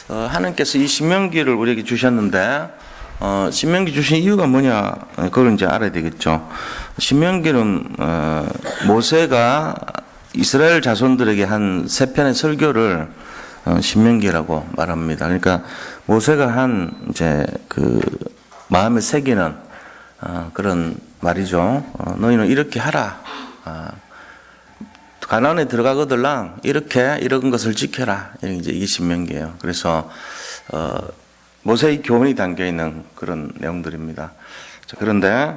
하나님께서 이 신명기를 우리에게 주셨는데 신명기 주신 이유가 뭐냐 그걸 이제 알아야 되겠죠. 신명기는 모세가 이스라엘 자손들에게 한 세 편의 설교를 신명기라고 말합니다. 그러니까 모세가 한 이제 그 마음에 새기는 그런 말이죠. 너희는 이렇게 하라. 가나안에 들어가거들랑 이렇게 이런 것을 지켜라. 이제 이게 신명기예요. 그래서 모세의 교훈이 담겨 있는 그런 내용들입니다. 자, 그런데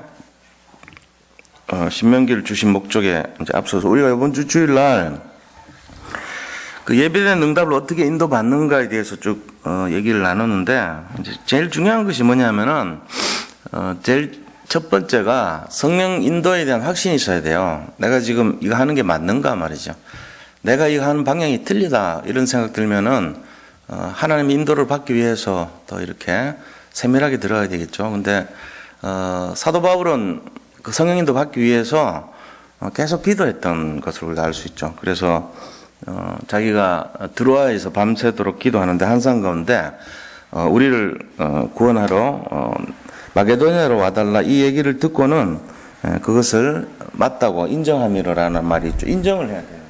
신명기를 주신 목적에 이제 앞서서 우리가 이번 주 주일날 그 예배된 응답을 어떻게 인도받는가에 대해서 쭉 얘기를 나누는데 이제 제일 중요한 것이 뭐냐면은 제일 첫 번째가 성령 인도에 대한 확신이 있어야 돼요. 내가 지금 이거 하는 게 맞는가 말이죠. 내가 이거 하는 방향이 틀리다 이런 생각 들면은 하나님의 인도를 받기 위해서 더 이렇게 세밀하게 들어가야 되겠죠. 근데 사도 바울은 그 성령 인도 받기 위해서 계속 기도했던 것을 우리가 알 수 있죠. 그래서 자기가 드로아에서 밤새도록 기도하는데 한상 가운데 우리를 구원하러 마게도냐로 와달라 이 얘기를 듣고는 그것을 맞다고 인정함이라는 말이 있죠. 인정을 해야 돼요.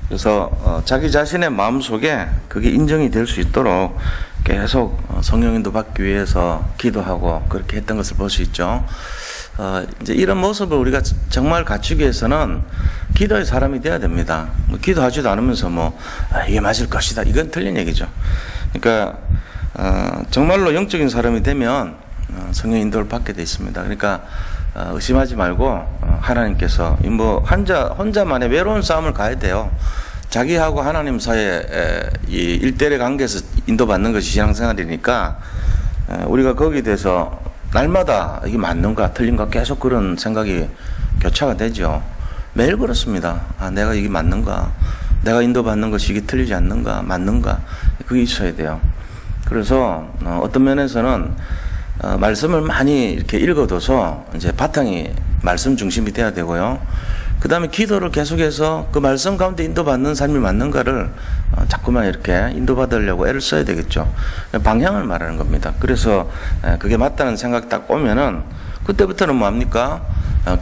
그래서 자기 자신의 마음속에 그게 인정이 될 수 있도록 계속 성령인도 받기 위해서 기도하고 그렇게 했던 것을 볼 수 있죠. 이제 이런 모습을 우리가 정말 갖추기 위해서는 기도의 사람이 돼야 됩니다. 기도하지도 않으면서 이게 맞을 것이다. 이건 틀린 얘기죠. 그러니까 정말로 영적인 사람이 되면 성령 인도를 받게 돼 있습니다. 그러니까 의심하지 말고 하나님께서 혼자만의 외로운 싸움을 가야 돼요. 자기하고 하나님 사이에 이 1대1의 관계에서 인도받는 것이 신앙생활이니까 우리가 거기에 대해서 날마다 이게 맞는가 틀린가 계속 그런 생각이 교차가 되죠. 매일 그렇습니다. 내가 이게 맞는가, 내가 인도받는 것이 이게 틀리지 않는가, 맞는가, 그게 있어야 돼요. 그래서 어떤 면에서는 말씀을 많이 이렇게 읽어둬서 이제 바탕이 말씀 중심이 돼야 되고요. 그 다음에 기도를 계속해서 그 말씀 가운데 인도받는 삶이 맞는가를 자꾸만 이렇게 인도받으려고 애를 써야 되겠죠. 방향을 말하는 겁니다. 그래서 그게 맞다는 생각 딱 오면은 그때부터는 뭐합니까?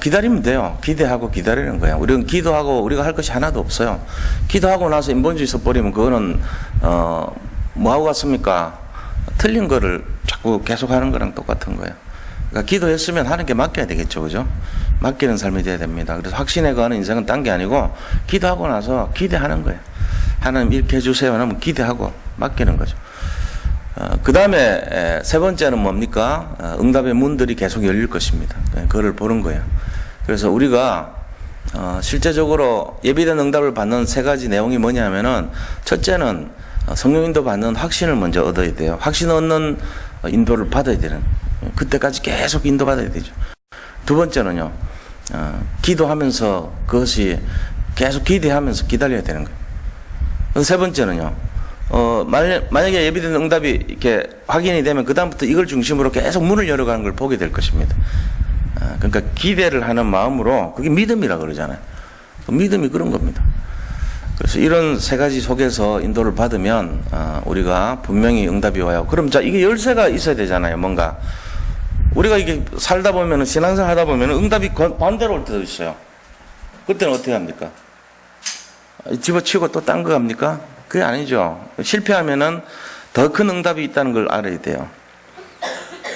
기다리면 돼요. 기대하고 기다리는 거예요. 우리는 기도하고 우리가 할 것이 하나도 없어요. 기도하고 나서 인본주의 써버리면 그거는 뭐하고 같습니까? 틀린 거를 자꾸 계속 하는 거랑 똑같은 거예요. 그러니까 기도했으면 하는 게 맡겨야 되겠죠. 그죠? 맡기는 삶이 돼야 됩니다. 그래서 확신에 거하는 인생은 딴 게 아니고 기도하고 나서 기대하는 거예요. 하나님 이렇게 해주세요 하면 기대하고 맡기는 거죠. 그 다음에 세 번째는 뭡니까? 응답의 문들이 계속 열릴 것입니다. 그거를 보는 거예요. 그래서 우리가 실제적으로 예비된 응답을 받는 세 가지 내용이 뭐냐면은 첫째는 성령 인도 받는 확신을 먼저 얻어야 돼요. 확신 얻는 인도를 받아야 되는, 그때까지 계속 인도 받아야 되죠. 두 번째는요, 기도하면서 그것이 계속 기대하면서 기다려야 되는 거예요. 세 번째는요, 만약에 예비된 응답이 이렇게 확인이 되면 그다음부터 이걸 중심으로 계속 문을 열어가는 걸 보게 될 것입니다. 그러니까 기대를 하는 마음으로, 그게 믿음이라고 그러잖아요. 믿음이 그런 겁니다. 그래서 이런 세 가지 속에서 인도를 받으면 우리가 분명히 응답이 와요. 그럼 자, 이게 열쇠가 있어야 되잖아요. 뭔가 우리가 이게 살다 보면은, 신앙생활 하다 보면은 응답이 반대로 올 때도 있어요. 그때는 어떻게 합니까? 집어치우고 또 딴 거 합니까? 그게 아니죠. 실패하면은 더 큰 응답이 있다는 걸 알아야 돼요.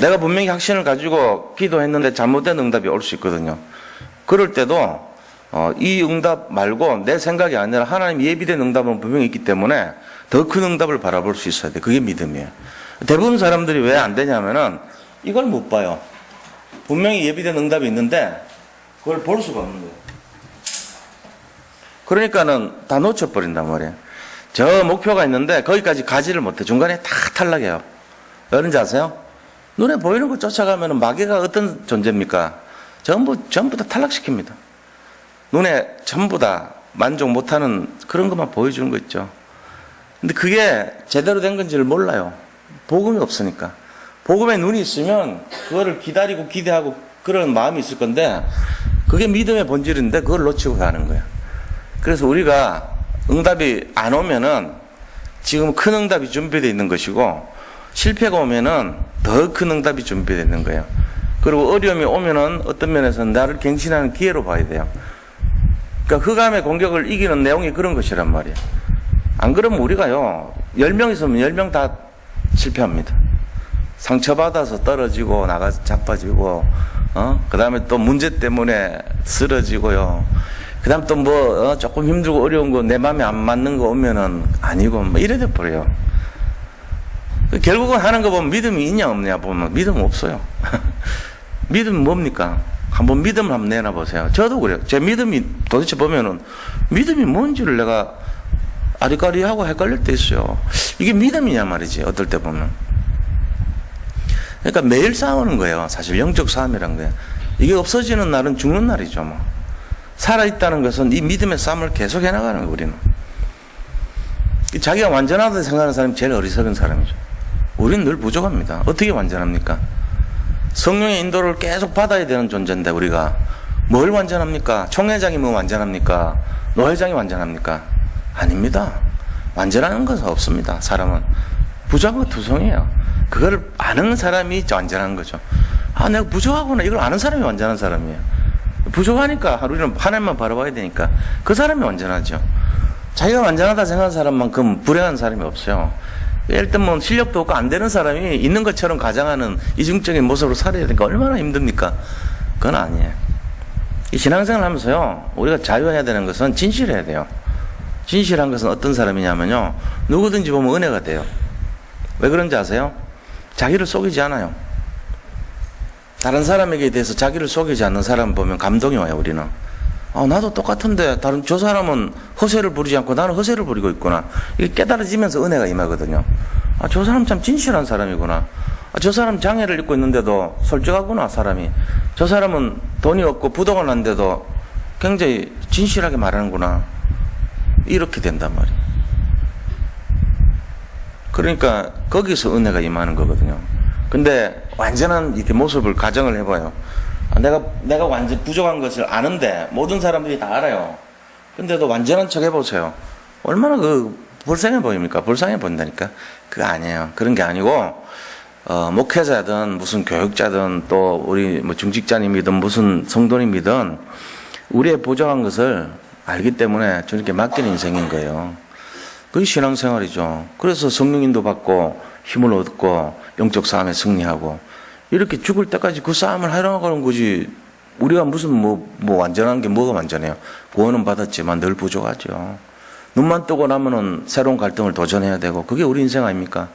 내가 분명히 확신을 가지고 기도했는데 잘못된 응답이 올 수 있거든요. 그럴 때도 이 응답 말고 내 생각이 아니라 하나님 예비된 응답은 분명히 있기 때문에 더 큰 응답을 바라볼 수 있어야 돼. 그게 믿음이에요. 대부분 사람들이 왜 안 되냐면은 이걸 못 봐요. 분명히 예비된 응답이 있는데 그걸 볼 수가 없는 거예요. 그러니까는 다 놓쳐버린단 말이에요. 저 목표가 있는데 거기까지 가지를 못해. 중간에 다 탈락해요. 그런지 아세요? 눈에 보이는 거 쫓아가면 마귀가 어떤 존재입니까? 전부 다 탈락시킵니다. 눈에 전부 다 만족 못하는 그런 것만 보여주는 거 있죠. 근데 그게 제대로 된 건지를 몰라요. 복음이 없으니까. 복음에 눈이 있으면 그거를 기다리고 기대하고 그런 마음이 있을 건데 그게 믿음의 본질인데 그걸 놓치고 가는 거예요. 그래서 우리가 응답이 안 오면은 지금 큰 응답이 준비되어 있는 것이고, 실패가 오면은 더 큰 응답이 준비되어 있는 거예요. 그리고 어려움이 오면은 어떤 면에서는 나를 갱신하는 기회로 봐야 돼요. 그러니까 흑암의 공격을 이기는 내용이 그런 것이란 말이에요. 안 그러면 우리가요, 10명 있으면 10명 다 실패합니다. 상처받아서 떨어지고, 나가서 자빠지고, 그 다음에 또 문제 때문에 쓰러지고요. 그 다음 또 조금 힘들고 어려운 거, 내 마음에 안 맞는 거 오면은 아니고, 이래 돼버려요. 결국은 하는 거 보면 믿음이 있냐 없냐 보면 믿음 없어요. 믿음이 뭡니까? 한번 믿음을 한번 내놔보세요. 저도 그래요. 제 믿음이 도대체 보면은 믿음이 뭔지를 내가 아리까리하고 헷갈릴 때 있어요. 이게 믿음이냐 말이지, 어떨 때 보면. 그러니까 매일 싸우는 거예요. 사실 영적 싸움이란 거예요. 이게 없어지는 날은 죽는 날이죠. 뭐. 살아있다는 것은 이 믿음의 싸움을 계속 해나가는 거예요, 우리는. 자기가 완전하다고 생각하는 사람이 제일 어리석은 사람이죠. 우리는 늘 부족합니다. 어떻게 완전합니까? 성령의 인도를 계속 받아야 되는 존재인데, 우리가 뭘 완전합니까? 총회장이 뭐 완전합니까? 노회장이 완전합니까? 아닙니다. 완전한 것은 없습니다. 사람은 부족하고 투성이에요. 그걸 아는 사람이 완전한 거죠. 아, 내가 부족하구나, 이걸 아는 사람이 완전한 사람이에요. 부족하니까 우리는 하나님만 바라봐야 되니까 그 사람이 완전하죠. 자기가 완전하다 생각하는 사람만큼 불행한 사람이 없어요. 예를 들면 실력도 없고 안 되는 사람이 있는 것처럼 가장하는 이중적인 모습으로 살아야 되니까 얼마나 힘듭니까? 그건 아니에요. 이 신앙생활 하면서요, 우리가 자유해야 되는 것은 진실해야 돼요. 진실한 것은 어떤 사람이냐면요, 누구든지 보면 은혜가 돼요. 왜 그런지 아세요? 자기를 속이지 않아요. 다른 사람에게 대해서 자기를 속이지 않는 사람 보면 감동이 와요, 우리는. 아, 나도 똑같은데 저 사람은 허세를 부리지 않고 나는 허세를 부리고 있구나. 이게 깨달아지면서 은혜가 임하거든요. 아, 저 사람 참 진실한 사람이구나. 아, 저 사람 장애를 입고 있는데도 솔직하구나, 사람이. 저 사람은 돈이 없고 부도가 난데도 굉장히 진실하게 말하는구나. 이렇게 된단 말이에요. 그러니까 거기서 은혜가 임하는 거거든요. 근데 완전한 이렇게 모습을 가정을 해봐요. 내가 완전 부족한 것을 아는데 모든 사람들이 다 알아요. 근데도 완전한 척 해보세요. 얼마나 불쌍해 보입니까? 불쌍해 보인다니까. 그거 아니에요. 그런 게 아니고, 목회자든 무슨 교육자든 또 우리 뭐 중직자님이든 무슨 성도님이든 우리의 부족한 것을 알기 때문에 저렇게 맡기는 인생인 거예요. 그게 신앙생활이죠. 그래서 성령인도 받고 힘을 얻고 영적 싸움에 승리하고 이렇게 죽을 때까지 그 싸움을 하려고 거지. 우리가 무슨 완전한 게 뭐가 완전해요? 구원은 받았지만 늘 부족하죠. 눈만 뜨고 나면은 새로운 갈등을 도전해야 되고, 그게 우리 인생 아닙니까?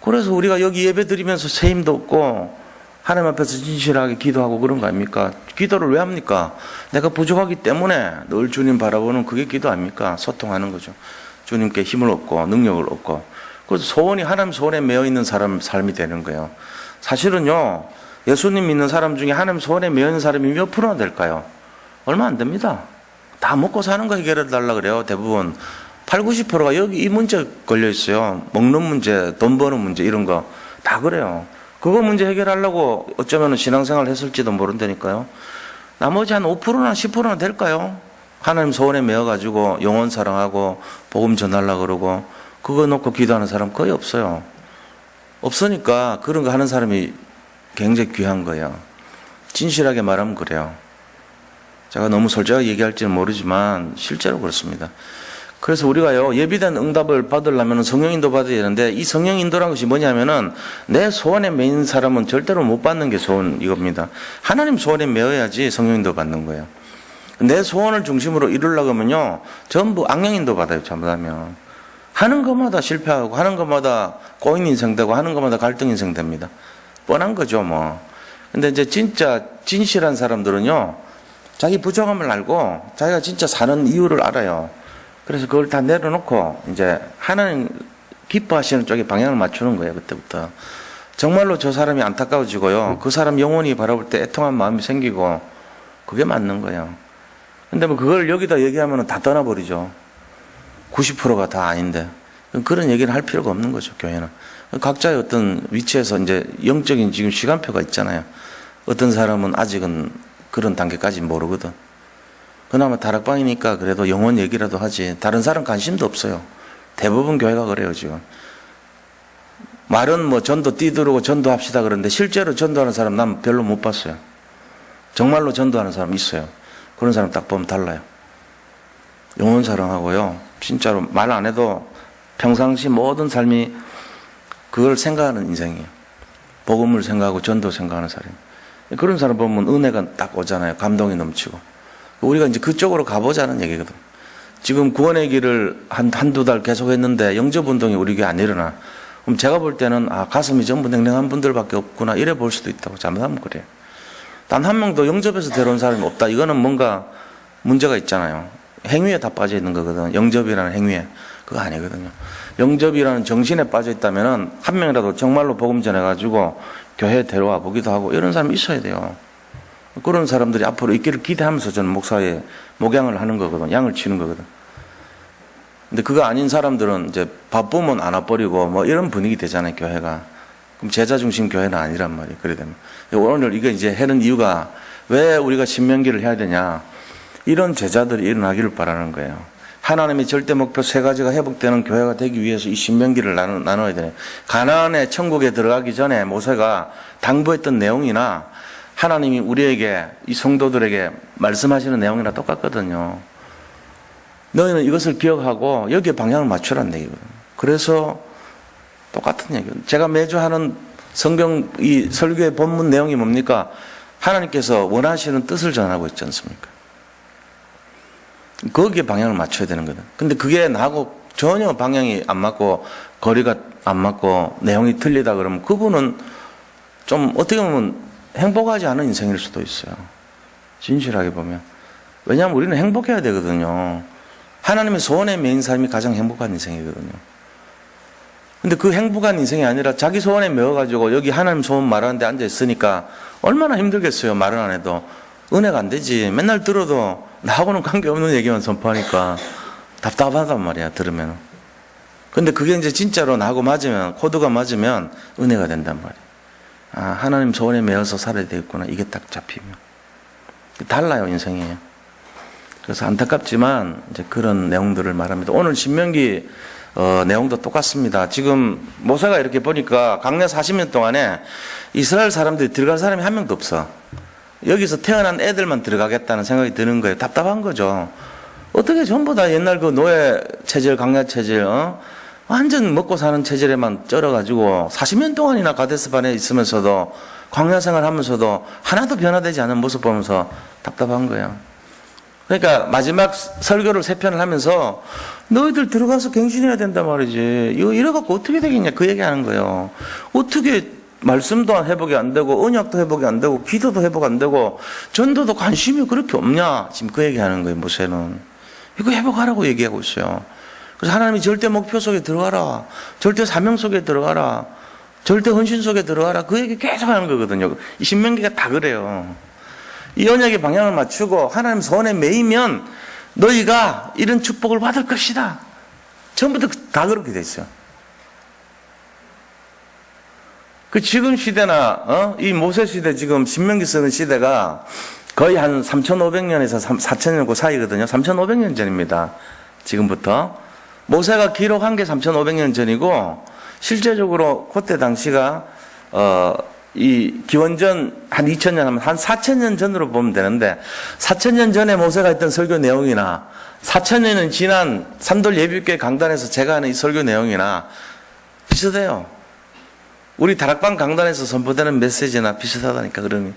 그래서 우리가 여기 예배 드리면서 새 힘도 없고 하나님 앞에서 진실하게 기도하고 그런 거 아닙니까? 기도를 왜 합니까? 내가 부족하기 때문에 늘 주님 바라보는 그게 기도 아닙니까? 소통하는 거죠. 주님께 힘을 얻고 능력을 얻고. 그래서 소원이 하나님 소원에 매여 있는 사람 삶이 되는 거예요. 사실은요, 예수님 믿는 사람 중에 하나님 소원에 매여 있는 사람이 몇 프로나 될까요? 얼마 안 됩니다. 다 먹고 사는 거 해결해 달라 그래요. 대부분 80, 90%가 여기 이 문제 걸려 있어요. 먹는 문제, 돈 버는 문제 이런 거 다 그래요. 그거 문제 해결하려고 어쩌면 신앙생활 했을지도 모른다니까요. 나머지 한 5%나 10%나 될까요? 하나님 소원에 매여가지고 영혼 사랑하고 복음 전하려고 그러고 그거 놓고 기도하는 사람 거의 없어요. 없으니까 그런 거 하는 사람이 굉장히 귀한 거예요. 진실하게 말하면 그래요. 제가 너무 솔직하게 얘기할지는 모르지만 실제로 그렇습니다. 그래서 우리가요, 예비된 응답을 받으려면 성령인도 받아야 되는데, 이 성령인도라는 것이 뭐냐면은 내 소원에 매인 사람은 절대로 못 받는 게 소원 이겁니다. 하나님 소원에 매어야지 성령인도 받는 거예요. 내 소원을 중심으로 이루려고 하면요, 전부 악령인도 받아요. 잘못하면 하는 것마다 실패하고 하는 것마다 꼬인 인생 되고 하는 것마다 갈등 인생 됩니다. 뻔한 거죠 뭐. 근데 이제 진짜 진실한 사람들은요, 자기 부족함을 알고 자기가 진짜 사는 이유를 알아요. 그래서 그걸 다 내려놓고 이제 하나님 기뻐하시는 쪽에 방향을 맞추는 거예요. 그때부터 정말로 저 사람이 안타까워지고요, 그 사람 영원히 바라볼 때 애통한 마음이 생기고, 그게 맞는 거예요. 근데 뭐 그걸 여기다 얘기하면 다 떠나버리죠. 90%가 다 아닌데. 그런 얘기를 할 필요가 없는 거죠, 교회는. 각자의 어떤 위치에서 이제 영적인 지금 시간표가 있잖아요. 어떤 사람은 아직은 그런 단계까지 모르거든. 그나마 다락방이니까 그래도 영혼 얘기라도 하지. 다른 사람 관심도 없어요. 대부분 교회가 그래요, 지금. 말은 뭐 전도 뛰두르고 전도합시다 그러는데 실제로 전도하는 사람 난 별로 못 봤어요. 정말로 전도하는 사람 있어요. 그런 사람 딱 보면 달라요. 영혼 사랑하고요. 진짜로 말 안 해도 평상시 모든 삶이 그걸 생각하는 인생이에요. 복음을 생각하고 전도 생각하는 사람. 그런 사람 보면 은혜가 딱 오잖아요. 감동이 넘치고. 우리가 이제 그쪽으로 가보자는 얘기거든. 지금 구원의 길을 한두 달 계속 했는데 영접 운동이 우리 교회 안 일어나. 그럼 제가 볼 때는 가슴이 전부 냉랭한 분들밖에 없구나 이래 볼 수도 있다고. 잘못하면 그래요. 단 한 명도 영접에서 데려온 사람이 없다. 이거는 뭔가 문제가 있잖아요. 행위에 다 빠져 있는 거거든. 영접이라는 행위에. 그거 아니거든요. 영접이라는 정신에 빠져 있다면은 한 명이라도 정말로 복음 전해가지고 교회에 데려와 보기도 하고 이런 사람이 있어야 돼요. 그런 사람들이 앞으로 있기를 기대하면서 저는 목사의 목양을 하는 거거든. 양을 치는 거거든. 근데 그거 아닌 사람들은 이제 바쁘면 안 와버리고 뭐 이런 분위기 되잖아요, 교회가. 그럼 제자 중심 교회는 아니란 말이에요. 그래 되면. 오늘 이거 이제 하는 이유가 왜 우리가 신명기를 해야 되냐. 이런 제자들이 일어나기를 바라는 거예요. 하나님의 절대 목표 세 가지가 회복되는 교회가 되기 위해서 이 신명기를 나눠야 돼요. 가나안의 천국에 들어가기 전에 모세가 당부했던 내용이나 하나님이 우리에게 이 성도들에게 말씀하시는 내용이나 똑같거든요. 너희는 이것을 기억하고 여기에 방향을 맞추라는 얘기거든요. 그래서 똑같은 얘기예요. 제가 매주 하는 성경 이 설교의 본문 내용이 뭡니까? 하나님께서 원하시는 뜻을 전하고 있지 않습니까? 거기에 방향을 맞춰야 되는 거든. 근데 그게 나하고 전혀 방향이 안 맞고 거리가 안 맞고 내용이 틀리다 그러면 그분은 좀 어떻게 보면 행복하지 않은 인생일 수도 있어요. 진실하게 보면. 왜냐하면 우리는 행복해야 되거든요. 하나님의 소원에 매인 삶이 가장 행복한 인생이거든요. 근데 그 행복한 인생이 아니라 자기 소원에 매어가지고 여기 하나님 소원 말하는데 앉아있으니까 얼마나 힘들겠어요. 말은 안 해도. 은혜가 안 되지. 맨날 들어도 나하고는 관계없는 얘기만 선포하니까 답답하단 말이야, 들으면. 근데 그게 이제 진짜로 나하고 맞으면, 코드가 맞으면 은혜가 된단 말이야. 하나님 소원에 매어서 살아야 되겠구나. 이게 딱 잡히면. 달라요, 인생이에요. 그래서 안타깝지만 이제 그런 내용들을 말합니다. 오늘 신명기 내용도 똑같습니다. 지금 모세가 이렇게 보니까 강내 40년 동안에 이스라엘 사람들이 들어갈 사람이 한 명도 없어. 여기서 태어난 애들만 들어가겠다는 생각이 드는 거예요. 답답한 거죠. 어떻게 전부 다 옛날 그 노예 체질, 강야 체질, 완전 먹고 사는 체질에만 쩔어가지고 40년 동안이나 가데스반에 있으면서도 광야 생활하면서도 하나도 변화되지 않은 모습 보면서 답답한 거예요. 그러니까 마지막 설교를 세 편을 하면서 너희들 들어가서 갱신해야 된단 말이지. 이거 이래갖고 어떻게 되겠냐 그 얘기하는 거예요. 어떻게 말씀도 회복이 안 되고 언약도 회복이 안 되고 기도도 회복 안 되고 전도도 관심이 그렇게 없냐. 지금 그 얘기하는 거예요. 모세는. 이거 회복하라고 얘기하고 있어요. 그래서 하나님이 절대 목표 속에 들어가라. 절대 사명 속에 들어가라. 절대 헌신 속에 들어가라. 그 얘기 계속 하는 거거든요. 이 신명기가 다 그래요. 이 언약의 방향을 맞추고 하나님 소원에 매이면 너희가 이런 축복을 받을 것이다. 전부터 다 그렇게 돼 있어요. 그 지금 시대나 이 모세 시대 지금 신명기 쓰는 시대가 거의 한 3,500년에서 4,000년 그 사이거든요. 3,500년 전입니다. 지금부터. 모세가 기록한 게 3,500년 전이고 실제적으로 그때 당시가 이 기원전 한 2,000년 하면 한 4,000년 전으로 보면 되는데 4,000년 전에 모세가 했던 설교 내용이나 4,000년은 지난 산돌 예비교회 강단에서 제가 하는 이 설교 내용이나 비슷해요. 우리 다락방 강단에서 선포되는 메시지나 비슷하다니까 그러니.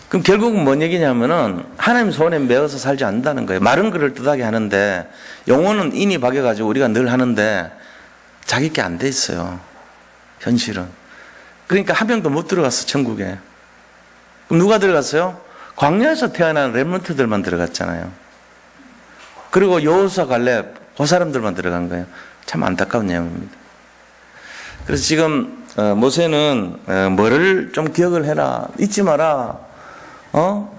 그럼 결국은 뭔 얘기냐면은 하나님 소원에 매어서 살지 않는다는 거예요. 말은 그럴듯하게 하는데 영혼은 인이 박여가지고 우리가 늘 하는데 자기 게 안 돼 있어요. 현실은. 그러니까 한 명도 못 들어갔어 천국에. 그럼 누가 들어갔어요? 광야에서 태어난 렘넌트들만 들어갔잖아요. 그리고 여호수아 갈렙 그 사람들만 들어간 거예요. 참 안타까운 내용입니다. 그래서 지금 모세는 뭐를 좀 기억을 해라. 잊지 마라.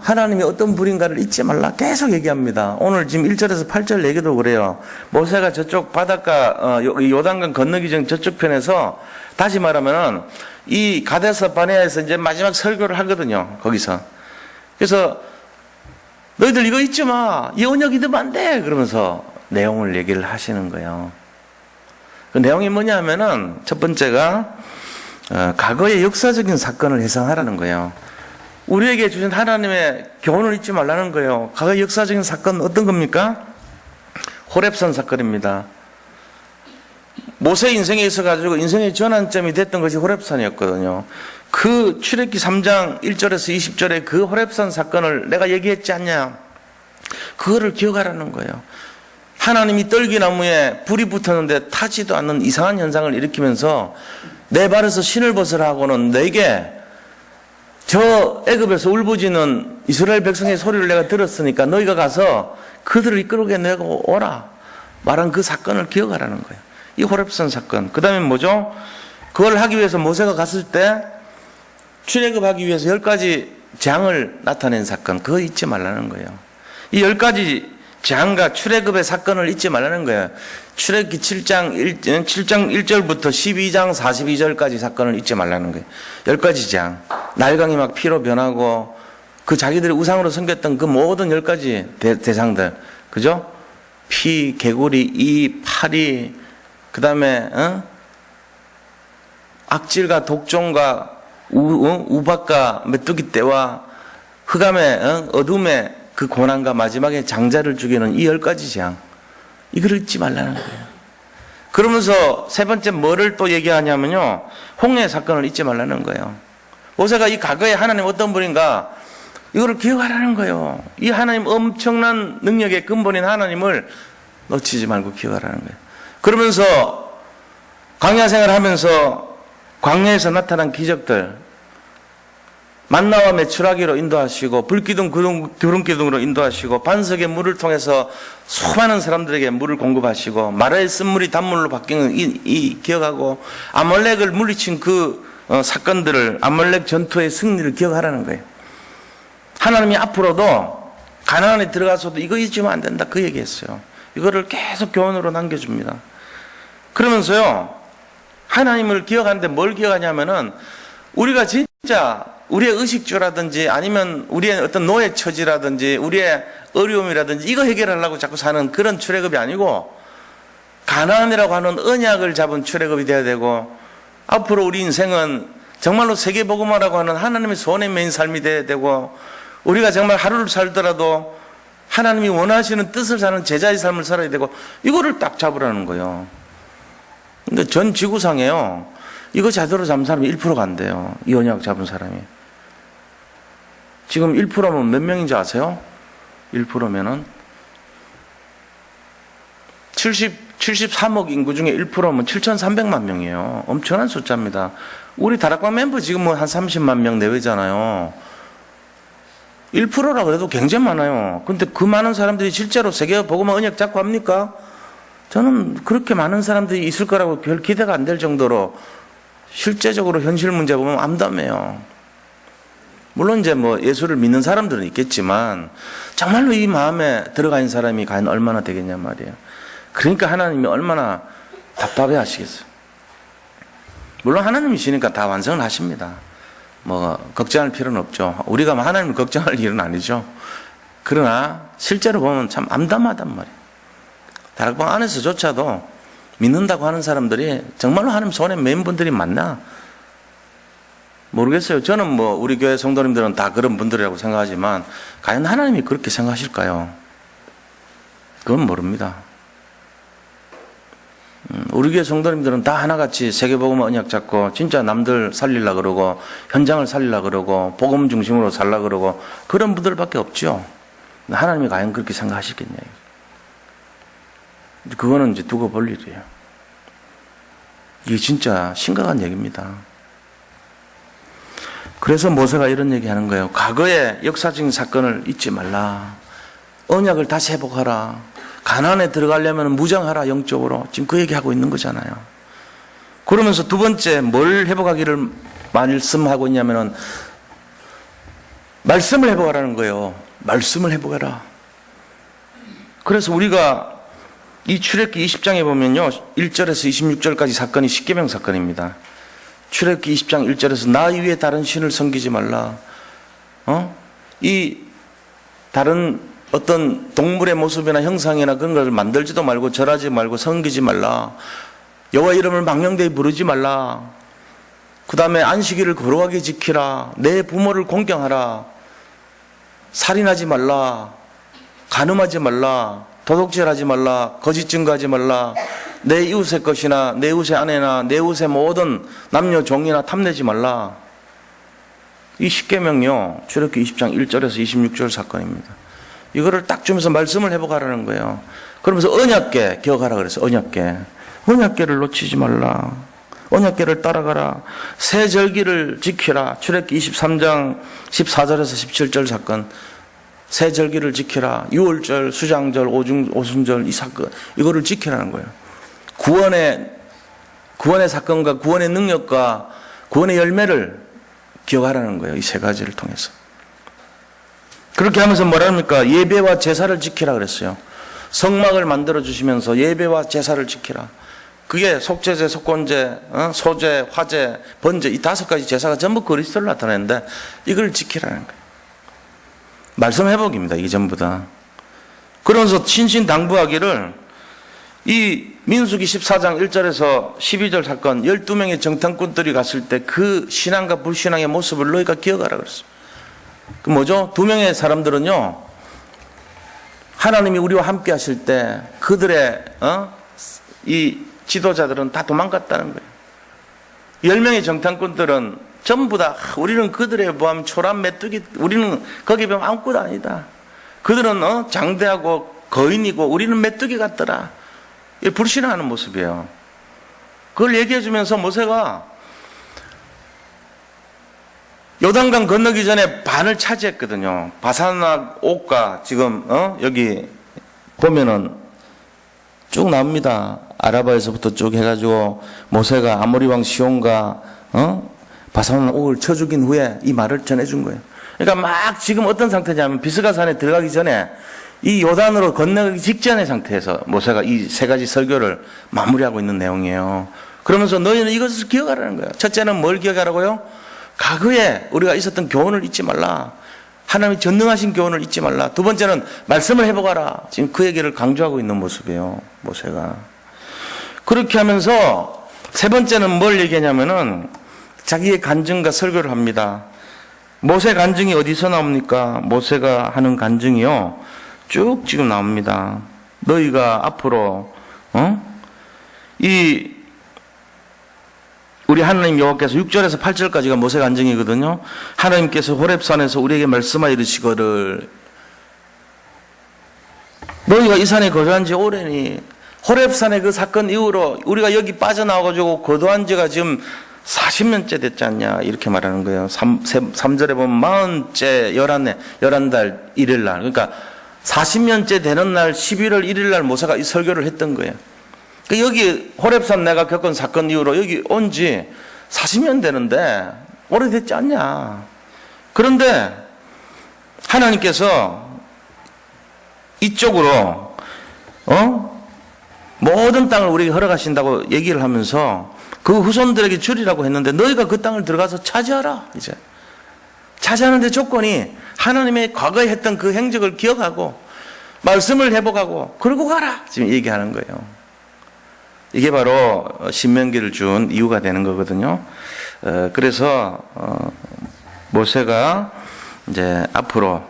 하나님이 어떤 분인가를 잊지 말라. 계속 얘기합니다. 오늘 지금 1절에서 8절 얘기도 그래요. 모세가 저쪽 바닷가 요단강 건너기 전 저쪽 편에서 다시 말하면은 이 가데스 바네아에서 이제 마지막 설교를 하거든요. 거기서. 그래서 너희들 이거 잊지 마. 이 언약 잊으면 안 돼. 그러면서 내용을 얘기를 하시는 거예요. 그 내용이 뭐냐면은 첫 번째가 과거의 역사적인 사건을 해상하라는 거예요. 우리에게 주신 하나님의 교훈을 잊지 말라는 거예요. 과거의 역사적인 사건은 어떤 겁니까? 호렙산 사건입니다. 모세 인생에 있어가지고 인생의 전환점이 됐던 것이 호렙산이었거든요. 그 출애굽기 3장 1절에서 20절에 그 호렙산 사건을 내가 얘기했지 않냐? 그거를 기억하라는 거예요. 하나님이 떨기나무에 불이 붙었는데 타지도 않는 이상한 현상을 일으키면서 내 발에서 신을 벗으라고는 내게 저 애굽에서 울부짖는 이스라엘 백성의 소리를 내가 들었으니까 너희가 가서 그들을 이끌게 내고 오라 말한 그 사건을 기억하라는 거예요. 이 호렙산 사건. 그 다음에 뭐죠? 그걸 하기 위해서 모세가 갔을 때 출애굽하기 위해서 10가지 재앙을 나타낸 사건. 그거 잊지 말라는 거예요. 이 10가지 재앙과 출애굽의 사건을 잊지 말라는 거예요. 출애굽기 7장 1절부터 12장 42절까지 사건을 잊지 말라는 거예요. 10가지 재앙. 날강이 막 피로 변하고 그 자기들이 우상으로 섬겼던 그 모든 10가지 대상들. 그죠? 피, 개구리, 이, 파리, 그 다음에 악질과 독종과 우박과 메뚜기 떼와 흑암의 어둠의 그 고난과 마지막에 장자를 죽이는 이 10가지 재앙. 이걸 잊지 말라는 거예요. 그러면서 세 번째 뭐를 또 얘기하냐면요. 홍해 사건을 잊지 말라는 거예요. 모세가 이 과거에 하나님 어떤 분인가 이거를 기억하라는 거예요. 이 하나님 엄청난 능력의 근본인 하나님을 놓치지 말고 기억하라는 거예요. 그러면서 광야 생활하면서 광야에서 나타난 기적들, 만나와 메추라기로 인도하시고 불기둥 구름기둥으로 인도하시고 반석의 물을 통해서 수많은 사람들에게 물을 공급하시고 마라의 쓴물이 단물로 바뀌는 이 기억하고 아말렉을 물리친 그 사건들을, 아말렉 전투의 승리를 기억하라는 거예요. 하나님이 앞으로도 가나안에 들어가서도 이거 잊으면 안 된다 그 얘기했어요. 이거를 계속 교훈으로 남겨줍니다. 그러면서요, 하나님을 기억하는데 뭘 기억하냐면은 우리가 진짜 우리의 의식주라든지 아니면 우리의 어떤 노예 처지라든지 우리의 어려움이라든지 이거 해결하려고 자꾸 사는 그런 출애굽이 아니고 가나안이라고 하는 언약을 잡은 출애굽이 돼야 되고 앞으로 우리 인생은 정말로 세계복음화라고 하는 하나님의 손에 매인 삶이 돼야 되고 우리가 정말 하루를 살더라도 하나님이 원하시는 뜻을 사는 제자의 삶을 살아야 되고 이거를 딱 잡으라는 거예요. 근데 전 지구상에요. 이거 제대로 잡은 사람이 1%가 안 돼요. 이 언약 잡은 사람이. 지금 1%면 몇 명인지 아세요? 1%면은 73억 인구 중에 1%면 7,300만 명이에요. 엄청난 숫자입니다. 우리 다락방 멤버 지금 뭐 한 30만 명 내외잖아요. 1%라 그래도 굉장히 많아요. 근데 그 많은 사람들이 실제로 세계 복음화 언약 잡고 합니까? 저는 그렇게 많은 사람들이 있을 거라고 별 기대가 안 될 정도로 실제적으로 현실 문제 보면 암담해요. 물론 이제 뭐 예수를 믿는 사람들은 있겠지만 정말로 이 마음에 들어가 있는 사람이 과연 얼마나 되겠냐 말이에요. 그러니까 하나님이 얼마나 답답해 하시겠어요. 물론 하나님이시니까 다 완성을 하십니다. 뭐 걱정할 필요는 없죠. 우리가 하나님을 걱정할 일은 아니죠. 그러나 실제로 보면 참 암담하단 말이에요. 다락방 안에서조차도 믿는다고 하는 사람들이 정말로 하나님 손에 매인 분들이 많나? 모르겠어요. 저는 뭐 우리 교회 성도님들은 다 그런 분들이라고 생각하지만 과연 하나님이 그렇게 생각하실까요? 그건 모릅니다. 우리 교회 성도님들은 다 하나같이 세계복음 언약 잡고 진짜 남들 살리려고 그러고 현장을 살리려고 그러고 복음 중심으로 살려고 그러고 그런 분들밖에 없죠. 하나님이 과연 그렇게 생각하시겠냐요. 그거는 이제 두고 볼 일이에요. 이게 진짜 심각한 얘기입니다. 그래서 모세가 이런 얘기 하는 거예요. 과거의 역사적인 사건을 잊지 말라. 언약을 다시 회복하라. 가나안에 들어가려면 무장하라, 영적으로. 지금 그 얘기하고 있는 거잖아요. 그러면서 두 번째 뭘 회복하기를 말씀하고 있냐면은 말씀을 회복하라는 거예요. 말씀을 회복해라. 그래서 우리가 이 출애굽기 20장에 보면요. 1절에서 26절까지 사건이 십계명 사건입니다. 출애굽기 20장 1절에서 나 이외에 다른 신을 섬기지 말라. 이 다른 어떤 동물의 모습이나 형상이나 그런 걸 만들지도 말고 절하지 말고 섬기지 말라. 여호와 이름을 망령되이 부르지 말라. 그 다음에 안식일을 거룩하게 지키라. 내 부모를 공경하라. 살인하지 말라. 간음하지 말라. 도둑질하지 말라. 거짓 증거하지 말라. 내 이웃의 것이나 내 이웃의 아내나 내 이웃의 모든 남녀 종이나 탐내지 말라. 이 10계명이요. 출애굽기 20장 1절에서 26절 사건입니다. 이거를 딱 주면서 말씀을 해보가라는 거예요. 그러면서 언약궤 기억하라 그랬어요. 언약궤를 놓치지 말라. 언약궤를 따라가라. 새 절기를 지키라. 출애굽기 23장 14절에서 17절 사건. 새 절기를 지키라. 유월절, 수장절, 오순절 이 사건 이거를 지키라는 거예요. 구원의 사건과 구원의 능력과 구원의 열매를 기억하라는 거예요. 이 세 가지를 통해서. 그렇게 하면서 뭐랍니까? 예배와 제사를 지키라 그랬어요. 성막을 만들어 주시면서 예배와 제사를 지키라. 그게 속죄제, 속건제, 소제, 화제, 번제 이 5가지 제사가 전부 그리스도를 나타내는데 이걸 지키라는 거예요. 말씀 회복입니다. 이게 전부 다. 그러면서 신신당부하기를 이 민수기 14장 1절에서 12절 사건 12명의 정탐꾼들이 갔을 때 그 신앙과 불신앙의 모습을 너희가 기억하라 그랬어요. 그 뭐죠? 2명의 사람들은요, 하나님이 우리와 함께 하실 때 그들의 이 지도자들은 다 도망갔다는 거예요. 10명의 정탐꾼들은 전부 다 우리는 그들의 보함 초란 메뚜기, 우리는 거기 보면 아무것도 아니다. 그들은 장대하고 거인이고 우리는 메뚜기 같더라. 불신하는 모습이에요. 그걸 얘기해 주면서 모세가 요단강 건너기 전에 반을 차지했거든요. 바산악 옥가 지금 여기 보면은 쭉 나옵니다. 아라바에서부터 쭉 해가지고 모세가 아모리 왕 시온과 바산 옥을 쳐 죽인 후에 이 말을 전해준 거예요. 그러니까 막 지금 어떤 상태냐면 비스가산에 들어가기 전에 이 요단으로 건너기 직전의 상태에서 모세가 이 3가지 설교를 마무리하고 있는 내용이에요. 그러면서 너희는 이것을 기억하라는 거예요. 첫째는 뭘 기억하라고요? 과거에 우리가 있었던 교훈을 잊지 말라. 하나님이 전능하신 교훈을 잊지 말라. 2번째는 말씀을 해보가라. 지금 그 얘기를 강조하고 있는 모습이에요. 모세가. 그렇게 하면서 3번째는 뭘 얘기하냐면은 자기의 간증과 설교를 합니다. 모세 간증이 어디서 나옵니까? 모세가 하는 간증이요. 쭉 지금 나옵니다. 너희가 앞으로 우리 하나님 여호와께서 6절에서 8절까지가 모세 간증이거든요. 하나님께서 호렙산에서 우리에게 말씀하여 이르시거를 너희가 이 산에 거주한 지 오래니 호렙산의 그 사건 이후로 우리가 여기 빠져나와가지고 거주한 지가 지금 40년째 됐지 않냐 이렇게 말하는 거예요. 3절에 보면 40째 11달 1일날 그러니까 40년째 되는 날 11월 1일날 모세가 이 설교를 했던 거예요. 여기 호렙산 내가 겪은 사건 이후로 여기 온 지 40년 되는데 오래됐지 않냐. 그런데 하나님께서 이쪽으로 모든 땅을 우리에게 허락하신다고 얘기를 하면서 그 후손들에게 주리라고 했는데 너희가 그 땅을 들어가서 차지하라. 이제 차지하는데 조건이 하나님의 과거에 했던 그 행적을 기억하고 말씀을 회복하고 그러고 가라. 지금 얘기하는 거예요. 이게 바로 신명기를 준 이유가 되는 거거든요. 그래서 모세가 이제 앞으로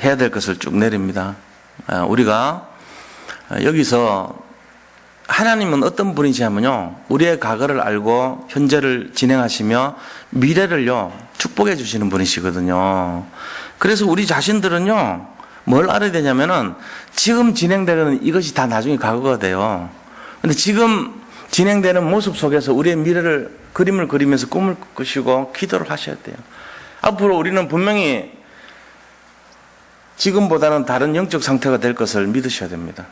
해야 될 것을 쭉 내립니다. 우리가 여기서 하나님은 어떤 분이시 하면요, 우리의 과거를 알고 현재를 진행하시며 미래를요 축복해 주시는 분이시거든요. 그래서 우리 자신들은요 뭘 알아야 되냐면은 지금 진행되는 이것이 다 나중에 과거가 돼요. 근데 지금 진행되는 모습 속에서 우리의 미래를 그림을 그리면서 꿈을 꾸시고 기도를 하셔야 돼요. 앞으로 우리는 분명히 지금보다는 다른 영적 상태가 될 것을 믿으셔야 됩니다.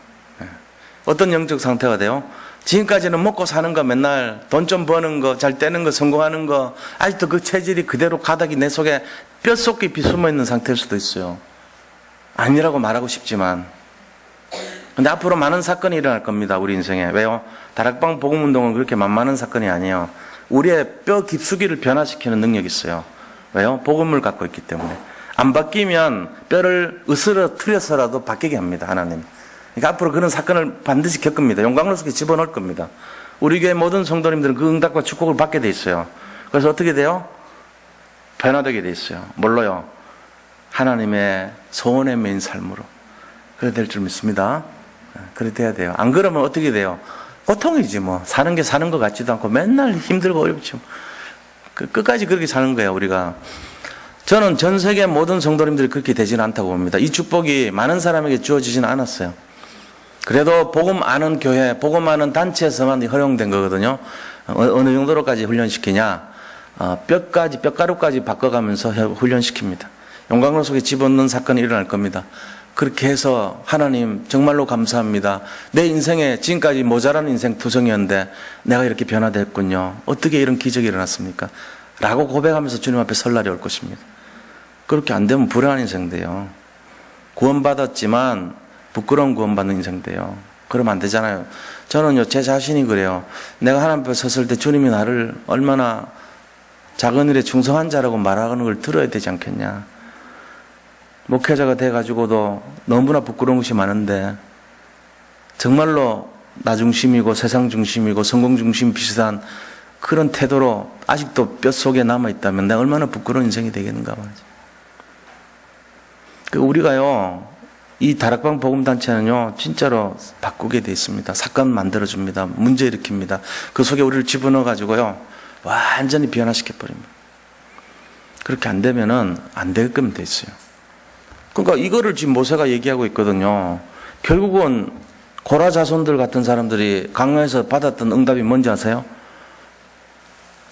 어떤 영적 상태가 돼요? 지금까지는 먹고 사는 거, 맨날 돈 좀 버는 거, 잘 떼는 거, 성공하는 거, 아직도 그 체질이 그대로 가닥이 내 속에 뼛속 깊이 숨어있는 상태일 수도 있어요. 아니라고 말하고 싶지만 근데 앞으로 많은 사건이 일어날 겁니다. 우리 인생에. 왜요? 다락방 복음운동은 그렇게 만만한 사건이 아니에요. 우리의 뼈 깊숙이를 변화시키는 능력이 있어요. 왜요? 복음을 갖고 있기 때문에. 안 바뀌면 뼈를 으스러뜨려서라도 바뀌게 합니다. 하나님. 그러니까 앞으로 그런 사건을 반드시 겪습니다. 용광로속에 집어넣을 겁니다. 우리 교회 모든 성도님들은 그 응답과 축복을 받게 돼 있어요. 그래서 어떻게 돼요? 변화되게 돼 있어요. 뭘로요? 하나님의 소원에 매인 삶으로. 그래 될 줄 믿습니다. 그래 돼야 돼요. 안 그러면 어떻게 돼요? 고통이지 뭐. 사는 게 사는 것 같지도 않고 맨날 힘들고 어렵지 뭐. 끝까지 그렇게 사는 거예요, 우리가. 저는 전 세계 모든 성도님들이 그렇게 되지는 않다고 봅니다. 이 축복이 많은 사람에게 주어지지는 않았어요. 그래도 복음 아는 교회, 복음 아는 단체에서만 허용된 거거든요. 어느 정도로까지 훈련시키냐? 뼈가루까지 바꿔가면서 훈련시킵니다. 용광로 속에 집어넣는 사건이 일어날 겁니다. 그렇게 해서 하나님 정말로 감사합니다. 내 인생에 지금까지 모자란 인생 투성이었는데 내가 이렇게 변화됐군요. 어떻게 이런 기적이 일어났습니까? 라고 고백하면서 주님 앞에 설 날이 올 것입니다. 그렇게 안 되면 불행한 인생 돼요. 구원받았지만 부끄러운 구원받는 인생 돼요. 그러면 안 되잖아요. 저는요, 제 자신이 그래요. 내가 하나님 앞에 섰을 때 주님이 나를 얼마나 작은 일에 충성한 자라고 말하는 걸 들어야 되지 않겠냐. 목회자가 돼가지고도 너무나 부끄러운 것이 많은데 정말로 나 중심이고 세상 중심이고 성공 중심 비슷한 그런 태도로 아직도 뼛속에 남아있다면 내가 얼마나 부끄러운 인생이 되겠는가 말이죠. 우리가요, 이 다락방 복음단체는요, 진짜로 바꾸게 돼 있습니다. 사건 만들어줍니다. 문제 일으킵니다. 그 속에 우리를 집어넣어가지고요, 완전히 변화시켜버립니다. 그렇게 안 되면은 안 되게끔 돼 있어요. 그러니까 이거를 지금 모세가 얘기하고 있거든요. 결국은 고라 자손들 같은 사람들이 강야에서 받았던 응답이 뭔지 아세요?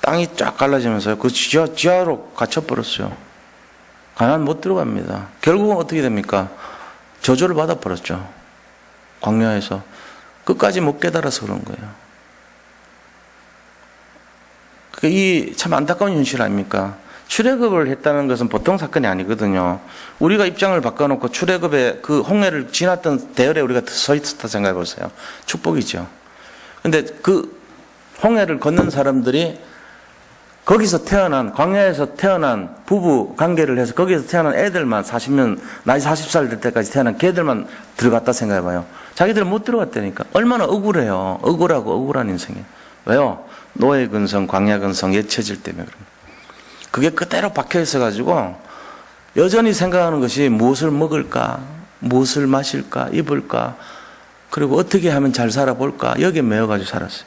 땅이 쫙 갈라지면서요. 그 지하로 갇혀버렸어요. 가나안 못 들어갑니다. 결국은 어떻게 됩니까? 저주를 받아버렸죠. 광야에서. 끝까지 못 깨달아서 그런 거예요. 이 참 안타까운 현실 아닙니까? 출애굽을 했다는 것은 보통 사건이 아니거든요. 우리가 입장을 바꿔놓고 출애굽의 그 홍해를 지났던 대열에 우리가 서 있었다 생각해 보세요. 축복이죠. 근데 그 홍해를 건넌 사람들이 거기서 태어난, 광야에서 태어난 부부 관계를 해서 거기서 태어난 애들만 40년, 나이 40살 될 때까지 태어난 걔들만 들어갔다 생각해 봐요. 자기들은 못 들어갔다니까. 얼마나 억울해요. 억울하고 억울한 인생이에요. 왜요? 노예 근성, 광야 근성, 옛 체질 때문에 그런 그게 그대로 박혀 있어가지고 여전히 생각하는 것이 무엇을 먹을까, 무엇을 마실까, 입을까, 그리고 어떻게 하면 잘 살아볼까, 여기에 매여가지고 살았어요.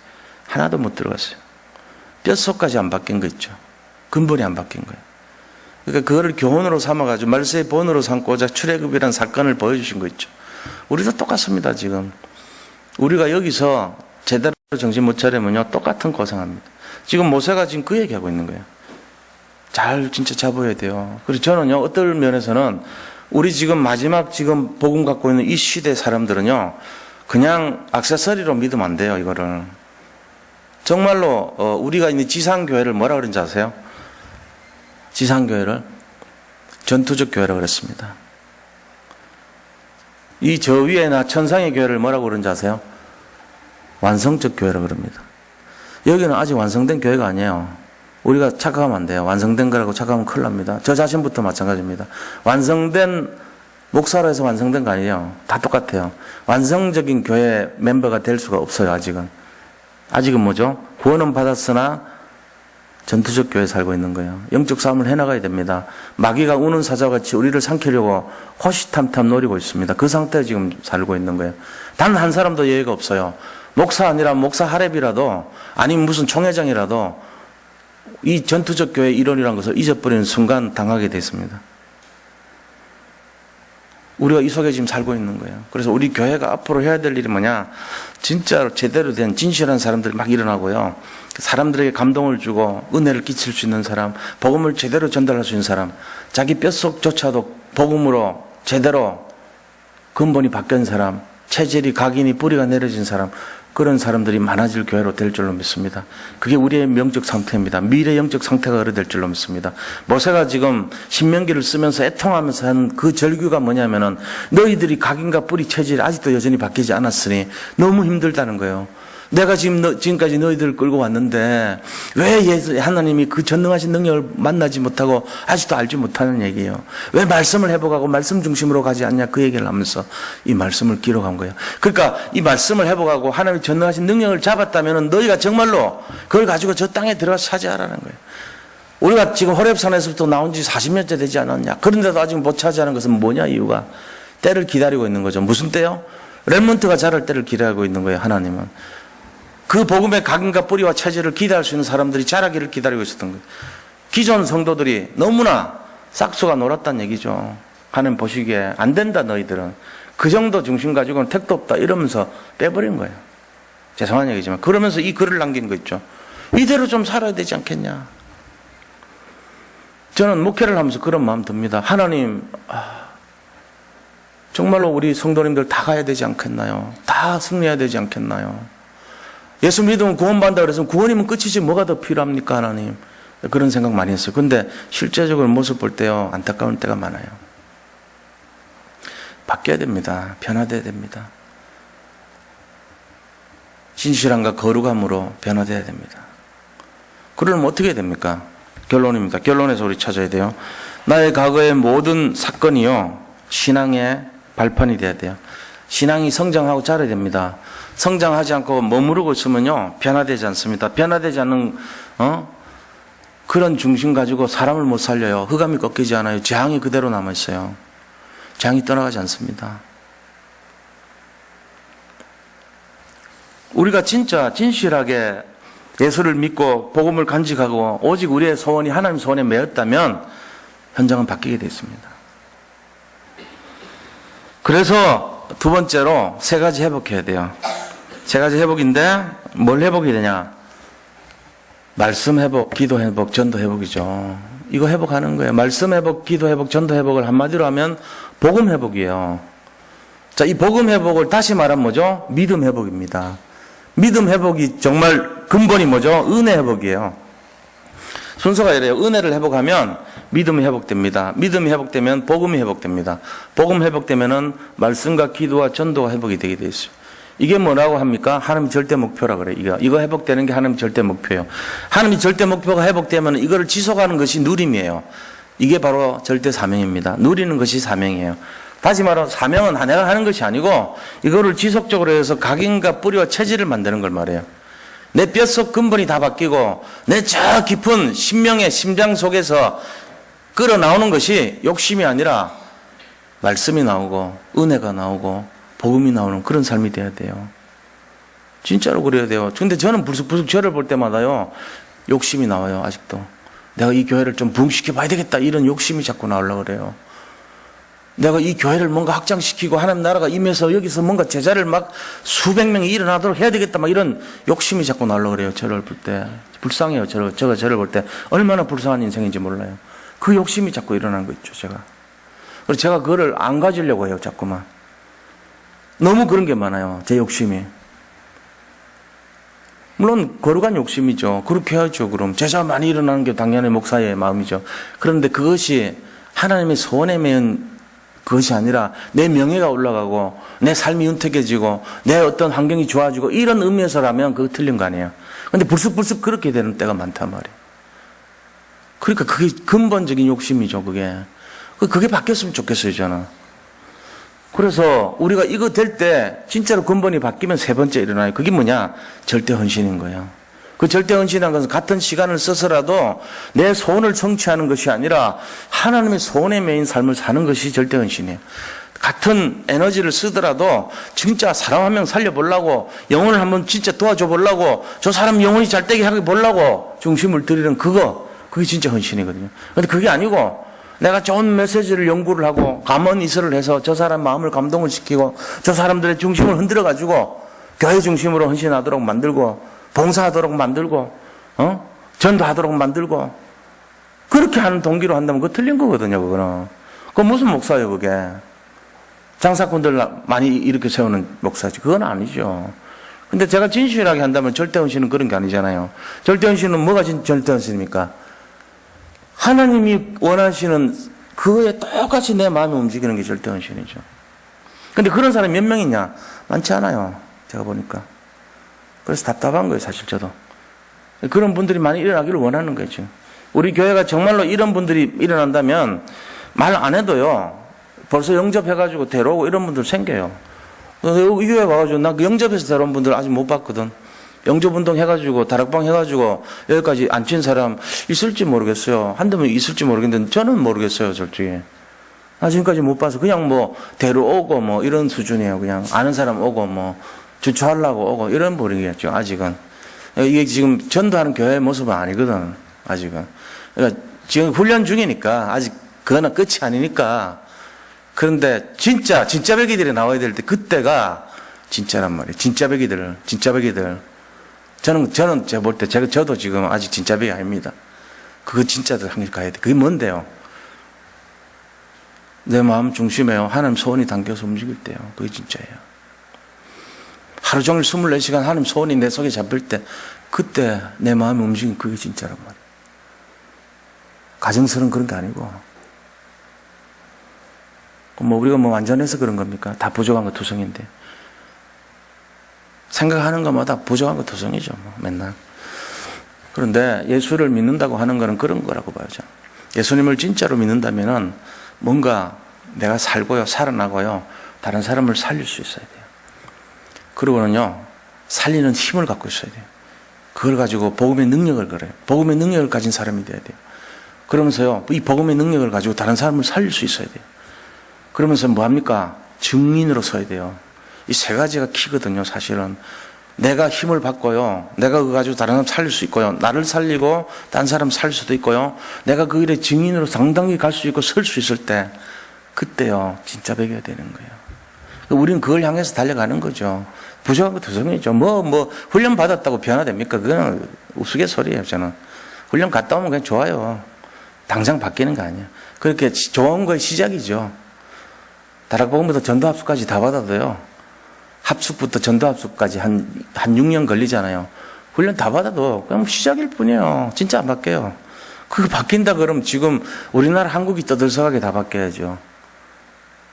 하나도 못 들어갔어요. 뼛속까지 안 바뀐 거 있죠. 근본이 안 바뀐 거예요. 그러니까 그거를 교훈으로 삼아가지고 말세의 본으로 삼고자 출애굽이라는 사건을 보여주신 거 있죠. 우리도 똑같습니다, 지금. 우리가 여기서 제대로 정신 못 차리면요, 똑같은 고생합니다. 지금 모세가 지금 그 얘기하고 있는 거예요. 잘 진짜 잡아야 돼요. 그래서 저는요, 어떤 면에서는 우리 지금 마지막 지금 복음 갖고 있는 이 시대 사람들은요, 그냥 액세서리로 믿으면 안 돼요, 이거를. 정말로 우리가 있는 지상교회를 뭐라 그런지 아세요? 지상교회를 전투적 교회라고 그랬습니다. 이 저 위에 나 천상의 교회를 뭐라고 그런지 아세요? 완성적 교회라고 그럽니다. 여기는 아직 완성된 교회가 아니에요. 우리가 착각하면 안 돼요. 완성된 거라고 착각하면 큰일 납니다. 저 자신부터 마찬가지입니다. 완성된 목사로 해서 완성된 거 아니에요. 다 똑같아요. 완성적인 교회 멤버가 될 수가 없어요. 아직은 뭐죠? 구원은 받았으나 전투적 교회에 살고 있는 거예요. 영적 싸움을 해나가야 됩니다. 마귀가 우는 사자같이 우리를 삼키려고 호시탐탐 노리고 있습니다. 그 상태에 지금 살고 있는 거예요. 단 한 사람도 예외가 없어요. 목사 아니라 목사 하랩이라도 아니면 무슨 총회장이라도 이 전투적 교회의 일원이라는 것을 잊어버리는 순간 당하게 됐습니다. 우리가 이 속에 지금 살고 있는 거예요. 그래서 우리 교회가 앞으로 해야 될 일이 뭐냐? 진짜로 제대로 된 진실한 사람들이 막 일어나고요. 사람들에게 감동을 주고 은혜를 끼칠 수 있는 사람, 복음을 제대로 전달할 수 있는 사람, 자기 뼛속조차도 복음으로 제대로 근본이 바뀐 사람, 체질이 각인이 뿌리가 내려진 사람, 그런 사람들이 많아질 교회로 될 줄로 믿습니다. 그게 우리의 영적 상태입니다. 미래 영적 상태가 그래 될 줄로 믿습니다. 모세가 지금 신명기를 쓰면서 애통하면서 한 그 절규가 뭐냐면은 너희들이 각인과 뿌리 체질이 아직도 여전히 바뀌지 않았으니 너무 힘들다는 거예요. 내가 지금까지 너희들을 끌고 왔는데 왜 하나님이 그 전능하신 능력을 만나지 못하고 아직도 알지 못하는 얘기예요. 왜 말씀을 회복하고 말씀 중심으로 가지 않냐 그 얘기를 하면서 이 말씀을 기록한 거예요. 그러니까 이 말씀을 회복하고 하나님의 전능하신 능력을 잡았다면 너희가 정말로 그걸 가지고 저 땅에 들어가서 차지하라는 거예요. 우리가 지금 호렙산에서부터 나온 지 40년째 되지 않았냐. 그런데도 아직 못 차지하는 것은 뭐냐 이유가. 때를 기다리고 있는 거죠. 무슨 때요? 렘넌트가 자랄 때를 기다리고 있는 거예요. 하나님은. 그 복음의 각인과 뿌리와 체질을 기대할 수 있는 사람들이 자라기를 기다리고 있었던 거예요. 기존 성도들이 너무나 싹수가 놀았다는 얘기죠. 하나님 보시기에 안 된다 너희들은. 그 정도 중심 가지고는 택도 없다 이러면서 빼버린 거예요. 죄송한 얘기지만. 그러면서 이 글을 남긴 거 있죠. 이대로 좀 살아야 되지 않겠냐. 저는 목회를 하면서 그런 마음 듭니다. 하나님 정말로 우리 성도님들 다 가야 되지 않겠나요? 다 승리해야 되지 않겠나요? 예수 믿으면 구원받는다 그래서 구원이면 끝이지 뭐가 더 필요합니까 하나님? 그런 생각 많이 했어요. 근데 실제적으로 모습 볼 때요 안타까운 때가 많아요. 바뀌어야 됩니다. 변화돼야 됩니다. 진실함과 거룩함으로 변화돼야 됩니다. 그러면 어떻게 해야 됩니까? 결론입니다. 결론에서 우리 찾아야 돼요. 나의 과거의 모든 사건이요 신앙의 발판이 돼야 돼요. 신앙이 성장하고 자라야 됩니다. 성장하지 않고 머무르고 있으면요 변화되지 않습니다. 변화되지 않는 그런 중심 가지고 사람을 못 살려요. 흑암이 꺾이지 않아요. 재앙이 그대로 남아 있어요. 재앙이 떠나가지 않습니다. 우리가 진짜 진실하게 예수를 믿고 복음을 간직하고 오직 우리의 소원이 하나님 소원에 매였다면 현장은 바뀌게 되어 있습니다. 그래서 두 번째로 세 가지 회복해야 돼요. 세 가지 회복인데 뭘 회복해야 되냐? 말씀 회복, 기도 회복, 전도 회복이죠. 이거 회복하는 거예요. 말씀 회복, 기도 회복, 전도 회복을 한마디로 하면 복음 회복이에요. 자, 이 복음 회복을 다시 말하면 뭐죠? 믿음 회복입니다. 믿음 회복이 정말 근본이 뭐죠? 은혜 회복이에요. 순서가 이래요. 은혜를 회복하면 믿음이 회복됩니다. 믿음이 회복되면 복음이 회복됩니다. 복음 회복되면은 말씀과 기도와 전도가 회복이 되게 돼 있어요. 이게 뭐라고 합니까? 하나님 절대 목표라 그래요. 이거 회복되는 게 하나님 절대 목표예요. 하나님 절대 목표가 회복되면 이거를 지속하는 것이 누림이에요. 이게 바로 절대 사명입니다. 누리는 것이 사명이에요. 다시 말하면 사명은 내가 하는 것이 아니고 이거를 지속적으로 해서 각인과 뿌리와 체질을 만드는 걸 말해요. 내 뼛속 근본이 다 바뀌고 내 저 깊은 심령의 심장 속에서 끌어나오는 것이 욕심이 아니라 말씀이 나오고 은혜가 나오고 복음이 나오는 그런 삶이 돼야 돼요. 진짜로 그래야 돼요. 근데 저는 불쑥불쑥 저를 볼 때마다요 욕심이 나와요. 아직도 내가 이 교회를 좀 부흥시켜 봐야 되겠다 이런 욕심이 자꾸 나오려고 그래요. 내가 이 교회를 뭔가 확장시키고 하나님 나라가 임해서 여기서 뭔가 제자를 막 수백 명이 일어나도록 해야 되겠다 막 이런 욕심이 자꾸 나오려고 그래요. 저를 볼 때 불쌍해요. 저를 볼 때 얼마나 불쌍한 인생인지 몰라요. 그 욕심이 자꾸 일어나는 거 있죠. 그래서 제가 그거를 안 가지려고 해요. 자꾸만 너무 그런 게 많아요. 제 욕심이. 물론 거룩한 욕심이죠. 그렇게 해야죠. 그럼 제자 많이 일어나는 게 당연히 목사의 마음이죠. 그런데 그것이 하나님의 소원에 매은 그것이 아니라 내 명예가 올라가고 내 삶이 윤택해지고 내 어떤 환경이 좋아지고 이런 의미에서라면 그거 틀린 거 아니에요. 그런데 불쑥불쑥 그렇게 되는 때가 많단 말이에요. 그러니까 그게 근본적인 욕심이죠. 그게 바뀌었으면 좋겠어요. 저는. 그래서 우리가 이거 될 때 진짜로 근본이 바뀌면 세 번째 일어나요. 그게 뭐냐? 절대 헌신인 거예요. 그 절대 헌신이라는 것은 같은 시간을 써서라도 내 소원을 성취하는 것이 아니라 하나님의 소원에 매인 삶을 사는 것이 절대 헌신이에요. 같은 에너지를 쓰더라도 진짜 사람 한 명 살려보려고 영혼을 한번 진짜 도와줘 보려고 저 사람 영혼이 잘 되게 하게 보려고 중심을 들이는 그게 진짜 헌신이거든요. 그런데 그게 아니고 내가 좋은 메시지를 연구를 하고 감언 이설을 해서 저 사람 마음을 감동을 시키고 저 사람들의 중심을 흔들어 가지고 교회 중심으로 헌신하도록 만들고 봉사하도록 만들고 전도하도록 만들고 그렇게 하는 동기로 한다면 그거 틀린 거거든요. 그거 무슨 목사예요 그게. 장사꾼들 많이 이렇게 세우는 목사지. 그건 아니죠. 근데 제가 진실하게 한다면 절대헌신은 그런 게 아니잖아요. 절대헌신은 뭐가 절대헌신입니까? 하나님이 원하시는 그거에 똑같이 내 마음이 움직이는 게 절대헌신이죠. 근데 그런 사람이 몇 명이냐? 많지 않아요. 제가 보니까. 그래서 답답한 거예요, 사실 저도. 그런 분들이 많이 일어나기를 원하는 거죠. 우리 교회가 정말로 이런 분들이 일어난다면 말 안 해도요, 벌써 영접해가지고 데려오고 이런 분들 생겨요. 이 교회 와가지고 나 그 영접해서 데려온 분들 아직 못 봤거든. 영접운동 해가지고 다락방 해가지고 여기까지 앉힌 사람 있을지 모르겠어요. 한두 명 있을지 모르겠는데 저는 모르겠어요, 솔직히. 나 지금까지 못 봐서 그냥 뭐 데려오고 뭐 이런 수준이에요. 그냥 아는 사람 오고 뭐 주초하려고 오고 이런 버리겠죠, 아직은. 이게 지금 전도하는 교회의 모습은 아니거든, 아직은. 그러니까 지금 훈련 중이니까 아직 그거는 끝이 아니니까. 그런데 진짜 배기들이 나와야 될 때 그때가 진짜란 말이에요. 진짜 배기들. 저는 제가 볼 때 저도 지금 아직 진짜 배기 아닙니다. 그거 진짜들 한길 가야 돼. 그게 뭔데요? 내 마음 중심에요. 하나님 소원이 담겨서 움직일 때요. 그게 진짜예요. 하루 종일 24시간 하나님 소원이 내 속에 잡힐 때 그때 내 마음이 움직이는 그게 진짜란 말이에요. 가정설은 그런 게 아니고. 뭐 우리가 뭐 완전해서 그런 겁니까? 다 부족한 거 투성인데. 생각하는 것마다 부족한 거 투성이죠, 뭐, 맨날. 그런데 예수를 믿는다고 하는 거는 그런 거라고 봐요, 저는. 예수님을 진짜로 믿는다면은 뭔가 내가 살고요, 살아나고요, 다른 사람을 살릴 수 있어야 돼요. 그리고는요, 살리는 힘을 갖고 있어야 돼요. 그걸 가지고 복음의 능력을 걸어요. 복음의 능력을 가진 사람이 돼야 돼요. 그러면서요, 이 복음의 능력을 가지고 다른 사람을 살릴 수 있어야 돼요. 그러면서 뭐합니까? 증인으로 서야 돼요. 이 세 가지가 키거든요, 사실은. 내가 힘을 받고요, 내가 그거 가지고 다른 사람 살릴 수 있고요, 나를 살리고 다른 사람 살릴 수도 있고요, 내가 그 일의 증인으로 당당히 갈 수 있고 설 수 있을 때, 그때요, 진짜 배겨야 되는 거예요. 우리는 그걸 향해서 달려가는 거죠. 부족한 거 투성이죠. 훈련 받았다고 변화됩니까? 그거는 우스갯소리예요, 저는. 훈련 갔다 오면 그냥 좋아요. 당장 바뀌는 거 아니에요. 그렇게 좋은 거의 시작이죠. 다락방부터 전도합숙까지 다 받아도요, 합숙부터 전도합숙까지 한 6년 걸리잖아요. 훈련 다 받아도 그냥 시작일 뿐이에요. 진짜 안 바뀌어요. 그거 바뀐다 그러면 지금 우리나라 한국이 떠들썩하게 다 바뀌어야죠.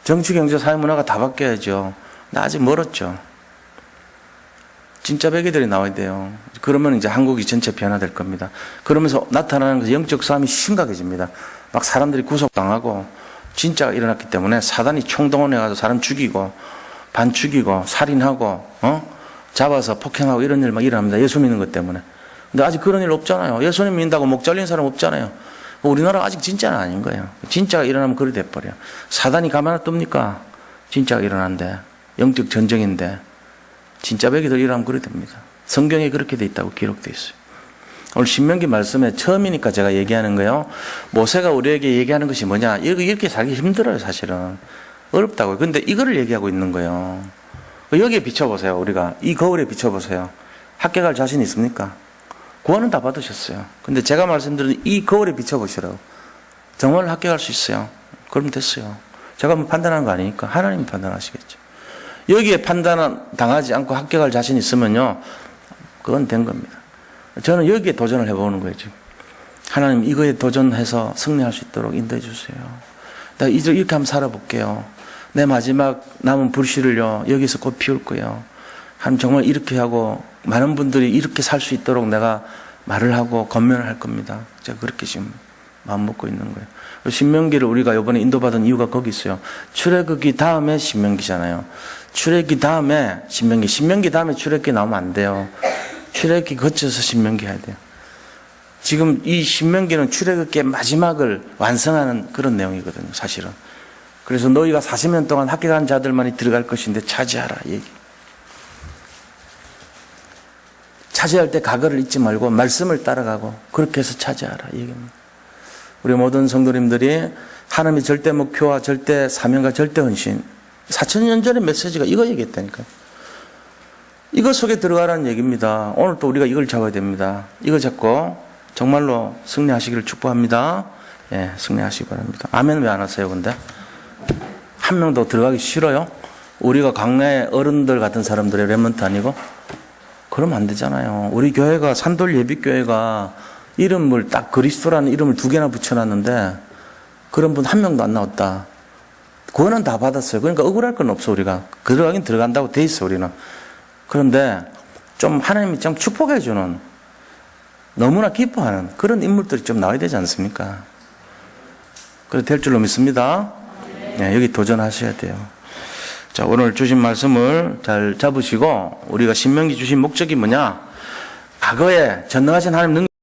정치, 경제, 사회, 문화가 다 바뀌어야죠. 근데 아직 멀었죠. 진짜 배기들이 나와야 돼요. 그러면 이제 한국이 전체 변화될 겁니다. 그러면서 나타나는 그 영적 싸움이 심각해집니다. 막 사람들이 구속당하고 진짜가 일어났기 때문에 사단이 총동원해가지고 사람 죽이고 반 죽이고 살인하고 잡아서 폭행하고 이런 일 막 일어납니다. 예수 믿는 것 때문에. 근데 아직 그런 일 없잖아요. 예수님 믿는다고 목 잘린 사람 없잖아요. 우리나라가 아직 진짜는 아닌 거예요. 진짜가 일어나면 그리 돼버려요. 사단이 가만 안 둡니까? 진짜가 일어난대. 영적 전쟁인데 진짜 배기들 일어나면 그리 됩니다. 성경에 그렇게 돼 있다고 기록돼 있어요. 오늘 신명기 말씀에 처음이니까 제가 얘기하는 거예요. 모세가 우리에게 얘기하는 것이 뭐냐? 이렇게 살기 힘들어요, 사실은. 어렵다고요. 근데 이거를 얘기하고 있는 거예요. 여기에 비춰보세요, 우리가. 이 거울에 비춰보세요. 합격할 자신 있습니까? 구원은 다 받으셨어요. 근데 제가 말씀드린 이 거울에 비춰보시라고. 정말 합격할 수 있어요. 그러면 됐어요. 제가 뭐 판단하는 거 아니니까 하나님이 판단하시겠죠. 여기에 판단 당하지 않고 합격할 자신 있으면요, 그건 된 겁니다. 저는 여기에 도전을 해보는 거예요, 지금. 하나님 이거에 도전해서 승리할 수 있도록 인도해 주세요. 나 이제 이렇게 한번 살아볼게요. 내 마지막 남은 불씨를요, 여기서 곧 피울 거예요. 하나님 정말 이렇게 하고 많은 분들이 이렇게 살 수 있도록 내가 말을 하고 권면을 할 겁니다. 제가 그렇게 지금 마음 먹고 있는 거예요. 신명기를 우리가 이번에 인도받은 이유가 거기 있어요. 출애굽기 다음에 신명기잖아요. 출애굽기 다음에 신명기, 신명기 다음에 출애굽기 나오면 안 돼요. 출애굽기 거쳐서 신명기 해야 돼요. 지금 이 신명기는 출애굽기의 마지막을 완성하는 그런 내용이거든요, 사실은. 그래서 너희가 40년 동안 합격한 자들만이 들어갈 것인데 차지하라, 얘기. 차지할 때 과거를 잊지 말고 말씀을 따라가고 그렇게 해서 차지하라, 얘기입니다. 우리 모든 성도님들이 하나님의 절대 목표와 절대 사명과 절대 헌신, 4,000년 전의 메시지가 이거 얘기했다니까요. 이거 속에 들어가라는 얘기입니다. 오늘 또 우리가 이걸 잡아야 됩니다. 이거 잡고 정말로 승리하시기를 축복합니다. 예, 승리하시기 바랍니다. 아멘 왜 안 하세요, 근데? 한 명도 들어가기 싫어요? 우리가 강내 어른들 같은 사람들의 렘넌트 아니고? 그러면 안 되잖아요. 우리 교회가 산돌 예비교회가 이름을 딱 그리스도라는 이름을 2개나 붙여놨는데 그런 분 한 명도 안 나왔다. 그거는 다 받았어요. 그러니까 억울할 건 없어, 우리가. 들어가긴 들어간다고 돼 있어, 우리는. 그런데 좀 하나님이 좀 축복해 주는, 너무나 기뻐하는 그런 인물들이 좀 나와야 되지 않습니까? 그래 될 줄로 믿습니다. 네, 여기 도전하셔야 돼요. 자, 오늘 주신 말씀을 잘 잡으시고, 우리가 신명기 주신 목적이 뭐냐? 과거에 전능하신 하나님 능력